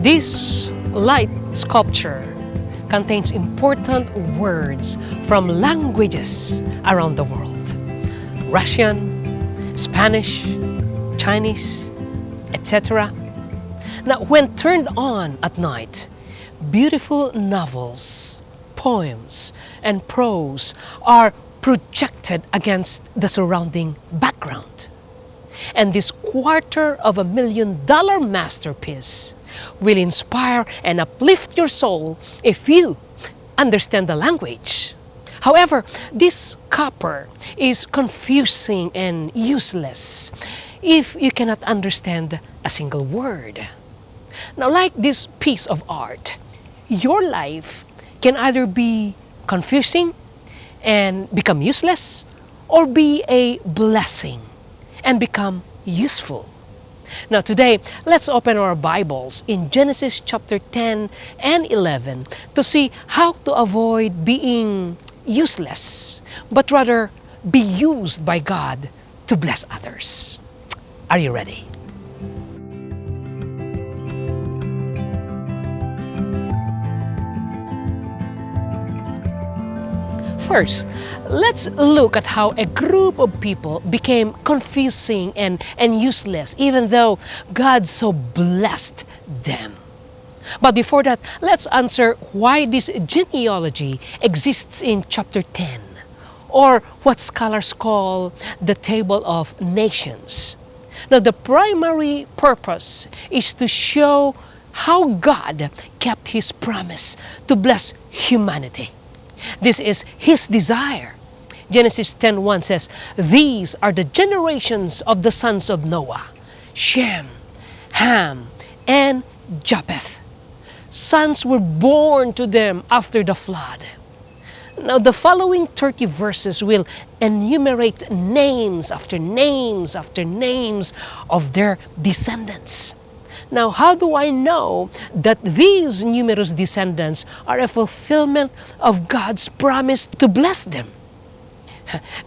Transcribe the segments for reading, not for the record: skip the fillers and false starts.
This light sculpture contains important words from languages around the world: Russian, Spanish, Chinese, etc. Now, when turned on at night, beautiful novels, poems, and prose are projected against the surrounding background. And this $250,000 masterpiece will inspire and uplift your soul if you understand the language. However, this copper is confusing and useless if you cannot understand a single word. Now, like this piece of art, your life can either be confusing and become useless, or be a blessing and become useful. Now today, let's open our Bibles in Genesis chapter 10 and 11 to see how to avoid being useless, but rather be used by God to bless others. Are you ready? First, let's look at how a group of people became confusing and useless, even though God so blessed them. But before that, let's answer why this genealogy exists in chapter 10, or what scholars call the Table of Nations. Now, the primary purpose is to show how God kept His promise to bless humanity. This is His desire. Genesis 10:1 says, "These are the generations of the sons of Noah, Shem, Ham, and Japheth." Sons were born to them after the flood. Now, the following 30 verses will enumerate names after names after names of their descendants. Now, how do I know that these numerous descendants are a fulfillment of God's promise to bless them?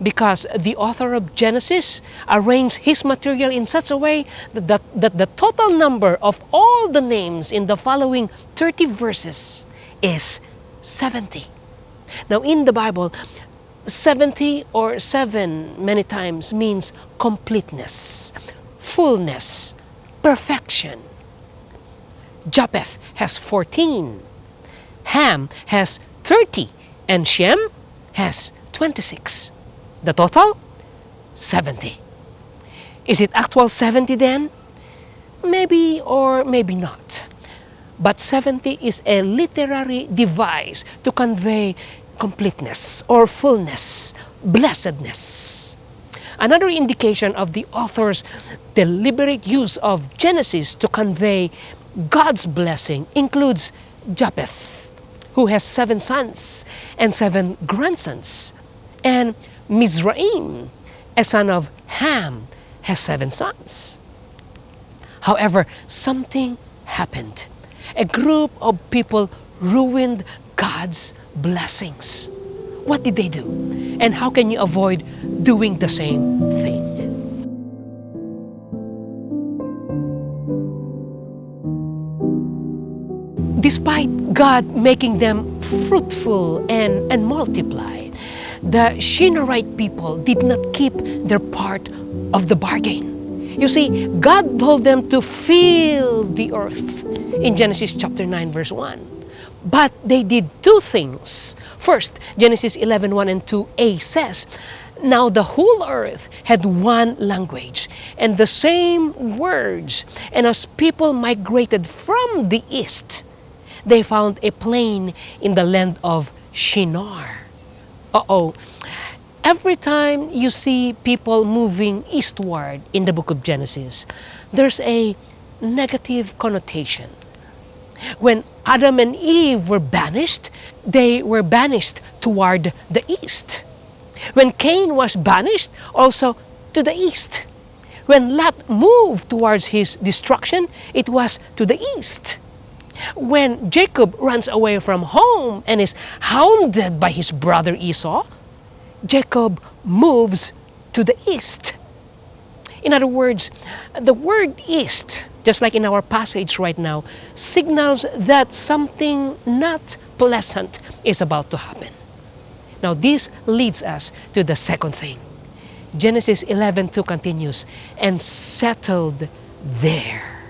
Because the author of Genesis arranged his material in such a way that the total number of all the names in the following 30 verses is 70. Now, in the Bible, 70 or 7 many times means completeness, fullness, perfection. Japheth has 14, Ham has 30, and Shem has 26. The total? 70. Is it actual 70 then? Maybe or maybe not. But 70 is a literary device to convey completeness or fullness, blessedness. Another indication of the author's deliberate use of Genesis to convey God's blessing includes Japheth, who has 7 sons and 7 grandsons, and Mizraim, a son of Ham, has 7 sons. However, something happened. A group of people ruined God's blessings. What did they do? And how can you avoid doing the same thing? Despite God making them fruitful and multiply, the Shinerite people did not keep their part of the bargain. You see, God told them to fill the earth in Genesis chapter 9, verse 1. But they did 2 things. First, Genesis 11:1 and 2a says, "Now the whole earth had one language and the same words, and as people migrated from the east, they found a plain in the land of Shinar." Every time you see people moving eastward in the book of Genesis, there's a negative connotation. When Adam and Eve were banished, they were banished toward the east. When Cain was banished, also to the east. When Lot moved towards his destruction, it was to the east. When Jacob runs away from home and is hounded by his brother Esau, Jacob moves to the east. In other words, the word east just like in our passage right now, signals that something not pleasant is about to happen. Now this leads us to the second thing. Genesis 11:2 continues, and settled there.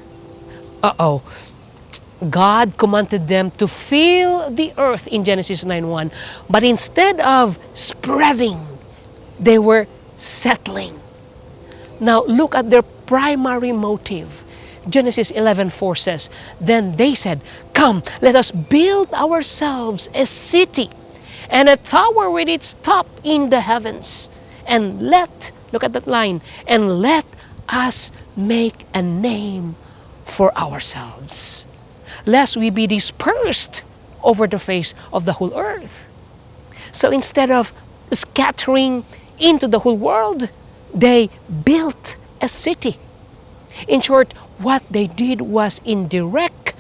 Uh-oh. God commanded them to fill the earth in Genesis 9:1, but instead of spreading, they were settling. Now look at their primary motive. Genesis 11:4 says, then they said, come, let us build ourselves a city and a tower with its top in the heavens. And look at that line, and let us make a name for ourselves, lest we be dispersed over the face of the whole earth. So instead of scattering into the whole world, they built a city. In short, what they did was in direct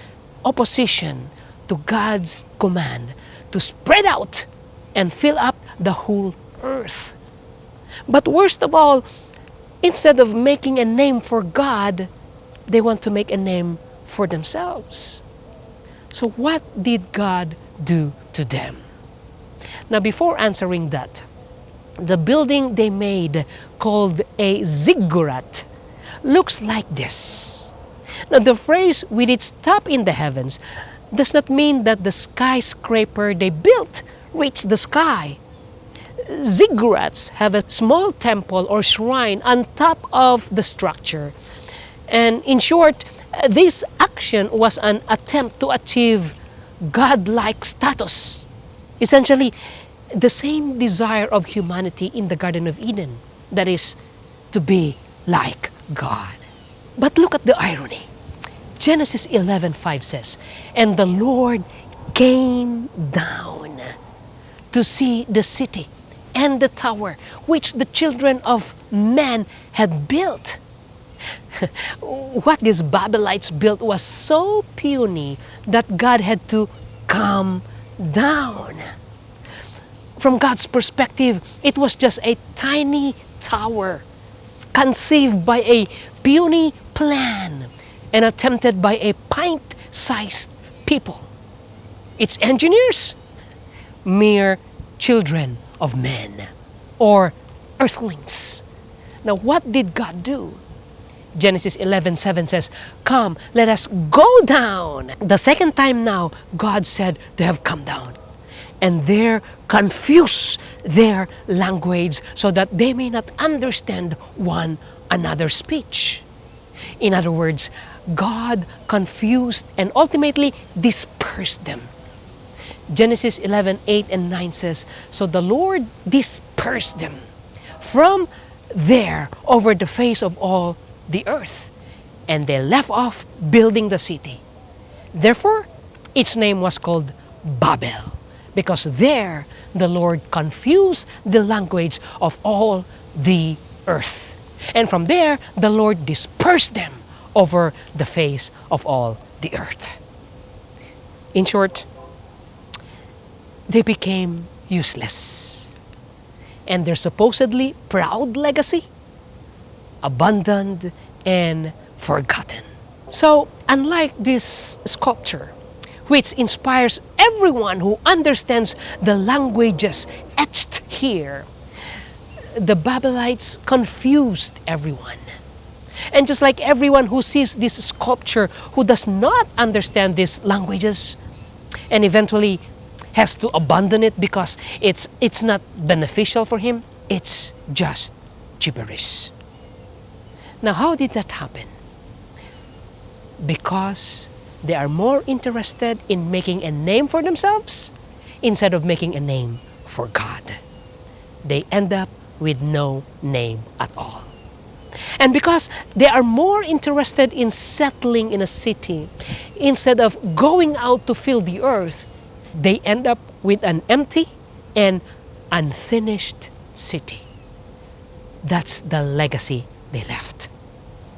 opposition to God's command to spread out and fill up the whole earth. But worst of all, instead of making a name for God, they want to make a name for themselves. So what did God do to them? Now before answering that, the building they made, called a ziggurat, looks like this. Now the phrase with its top in the heavens does not mean that the skyscraper they built reached the sky. Ziggurats have a small temple or shrine on top of the structure. And in short, this action was an attempt to achieve God-like status. Essentially, the same desire of humanity in the Garden of Eden, that is, to be like God. But look at the irony. Genesis 11:5 says, and the Lord came down to see the city and the tower which the children of man had built. What these Babylonites built was so puny that God had to come down. From God's perspective, it was just a tiny tower conceived by a puny plan and attempted by a pint-sized people. Its engineers, mere children of men or earthlings. Now what did God do? Genesis 11:7 says, come, let us go down. The second time now, God said to have come down. And there confuse their language so that they may not understand one another's speech. In other words, God confused and ultimately dispersed them. Genesis 11:8 and 9 says, so the Lord dispersed them from there over the face of all the earth, and they left off building the city. Therefore, its name was called Babel, because there the Lord confused the language of all the earth. And from there, the Lord dispersed them over the face of all the earth. In short, they became useless. And their supposedly proud legacy, abandoned and forgotten. So, unlike this sculpture, which inspires everyone who understands the languages etched here, the Babylonites confused everyone. And just like everyone who sees this sculpture who does not understand these languages and eventually has to abandon it because it's not beneficial for him, it's just gibberish. Now, how did that happen? Because they are more interested in making a name for themselves instead of making a name for God. They end up with no name at all. And because they are more interested in settling in a city instead of going out to fill the earth, they end up with an empty and unfinished city. That's the legacy they left.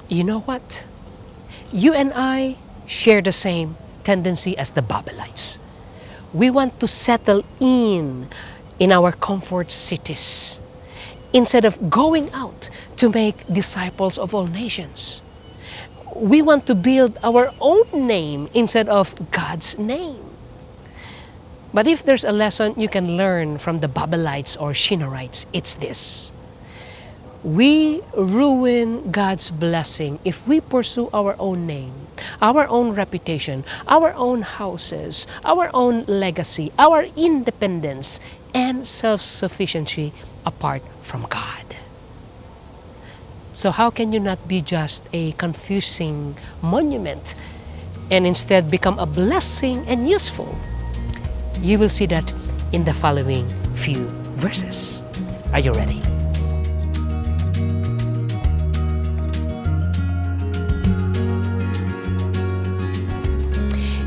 You know what? You and I share the same tendency as the Babylonites. We want to settle in our comfort cities instead of going out to make disciples of all nations. we want to build our own name instead of God's name. But if there's a lesson you can learn from the Babelites or Shinarites, it's this. We ruin God's blessing if we pursue our own name, our own reputation, our own houses, our own legacy, our independence, and self-sufficiency apart from God. So how can you not be just a confusing monument and instead become a blessing and useful? You will see that in the following few verses. Are you ready?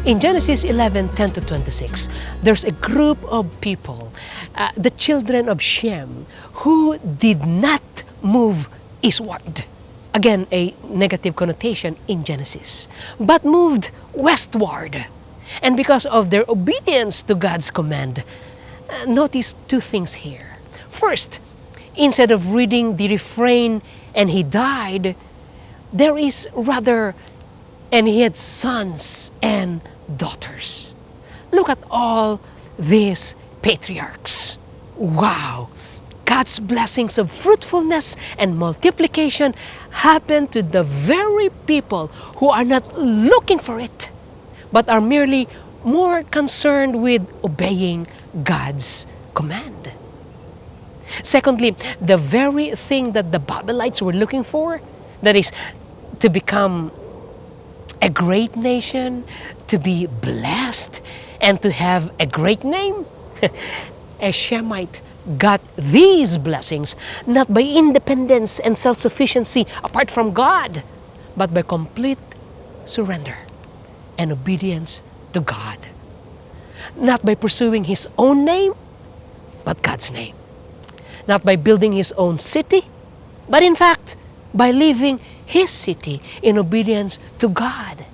In Genesis 11:10-26, there's a group of people, the children of Shem, who did not move eastward. Again, a negative connotation in Genesis, but moved westward. And because of their obedience to God's command, notice two things here. First, instead of reading the refrain, "and he died," there is rather, "and he had sons and daughters." Look at all these patriarchs. Wow! God's blessings of fruitfulness and multiplication happen to the very people who are not looking for it, but are merely more concerned with obeying God's command. Secondly, the very thing that the Babelites were looking for, that is, to become a great nation, to be blessed, and to have a great name, a Shemite got these blessings not by independence and self-sufficiency apart from God, but by complete surrender and obedience to God. Not by pursuing his own name, but God's name. Not by building his own city, but in fact, by living his city in obedience to God.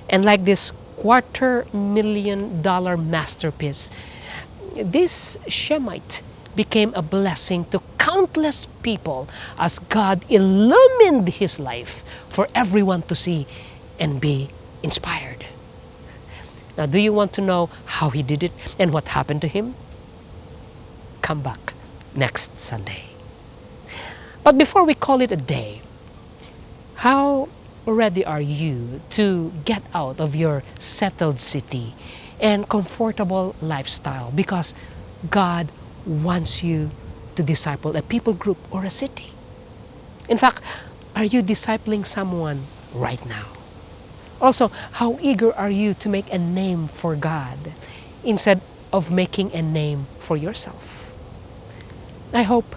And like this $250,000 masterpiece, this Shemite became a blessing to countless people as God illumined his life for everyone to see and be inspired. Now, do you want to know how he did it and what happened to him? Come back next Sunday. But before we call it a day, how ready are you to get out of your settled city and comfortable lifestyle because God wants you to disciple a people group or a city? In fact, are you discipling someone right now? Also, how eager are you to make a name for God instead of making a name for yourself? I hope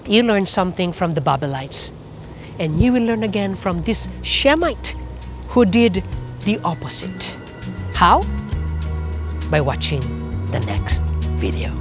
you learned something from the Babelites, and you will learn again from this Shemite who did the opposite. How? By watching the next video.